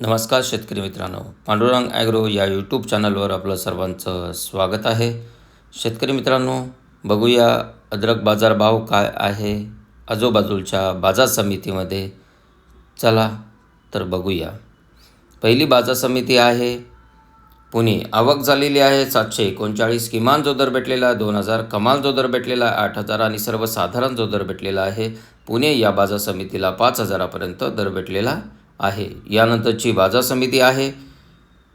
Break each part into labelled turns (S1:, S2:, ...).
S1: नमस्कार शेतकरी मित्रांनो, पांडुरंग ॲग्रो या यूट्यूब चॅनलवर आपलं सर्वांचं स्वागत आहे. शेतकरी मित्रांनो, बघूया अद्रक बाजारभाव काय आहे आजूबाजूच्या बाजार समितीमध्ये. चला तर बघूया. पहिली बाजार समिती आहे पुणे. आवक झालेली आहे 739. किमान जो दर भेटलेला आहे 2000, कमाल जो दर भेटलेला आहे 8000 आणि सर्वसाधारण जो दर भेटलेला आहे पुणे या बाजार समितीला 5000पर्यंत दर भेटलेला आहे. यानंतरची बाजार समिती आहे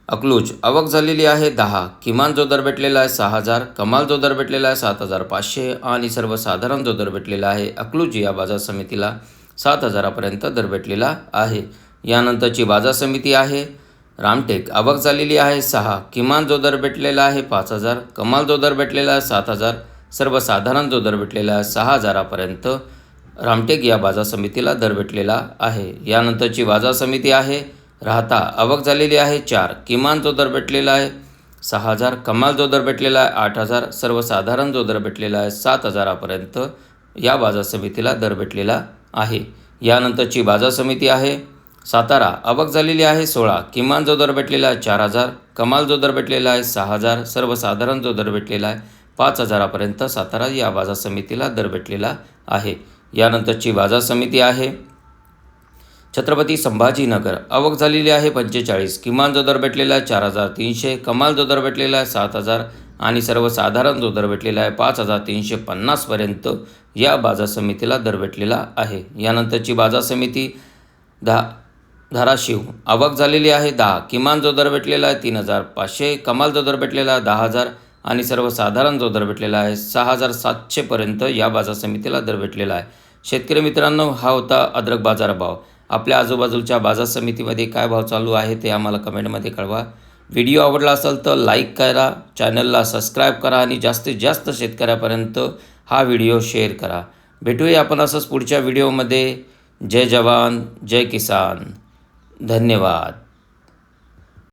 S1: अकलूज. आवक झालेली आहे 10. किमान जो दर भेटलेला आहे 6000, कमाल जो दर भेटलेला आहे 7500 आणि सर्वसाधारण जो दर भेटलेला आहे अकलूज या बाजार समितीला 7000पर्यंत दर भेटलेला आहे. यानंतरची बाजार समिती आहे रामटेक. आवक झालेली आहे 6. किमान जो दर भेटलेला आहे 5000, कमाल जो दर भेटलेला आहे 7000, सर्वसाधारण जो दर भेटलेला आहे 6000पर्यंत रामटेक या बाजार समितीला दर भेटलेला आहे. यानंतरची बाजार समिती आहे राहता. आवक झालेली आहे 4. किमान जो दर भेटलेला आहे 6000, कमाल जो दर भेटलेला आहे 8000, सर्वसाधारण जो दर भेटलेला आहे 7000पर्यंत या बाजार समितीला दर भेटलेला आहे. यानंतरची बाजार समिती आहे सातारा. आवक झालेली आहे 16. किमान जो दर भेटलेला आहे 4000, कमाल जो दर भेटलेला आहे 6000, सर्वसाधारण जो दर भेटलेला आहे 5000पर्यंत सातारा या बाजार समितीला दर भेटलेला आहे. यानंतरची बाजार समिती आहे छत्रपती संभाजीनगर. आवक झालेली आहे 45. किमान जो दर भेटलेला आहे 4300, कमाल जो दर भेटलेला आहे 7000 आणि सर्वसाधारण जो दर भेटलेला आहे 5350पर्यंत या बाजार समितीला दर भेटलेला आहे. यानंतरची बाजार समिती धाराशिव. आवक झालेली आहे 10. किमान जो दर भेटलेला आहे 3500, कमाल जो दर भेटलेला आहे 10000 आणि सर्वसाधारण जो दर भेटलेला आहे 6700पर्यंत या बाजार समितीला दर भेटलेला आहे. शेतकरी मित्रांनो, हा होता अद्रक बाजारभाव. आपल्या आजूबाजूच्या बाजार समितीमध्ये काय भाव चालू आहे ते आम्हाला कमेंटमध्ये कळवा. व्हिडिओ आवडला असेल तर लाईक करा, चॅनलला सबस्क्राईब करा आणि जास्तीत जास्त शेतकऱ्यापर्यंत हा व्हिडिओ शेअर करा. भेटूया आपण असंच पुढच्या व्हिडिओमध्ये. जय जवान जय किसान. धन्यवाद.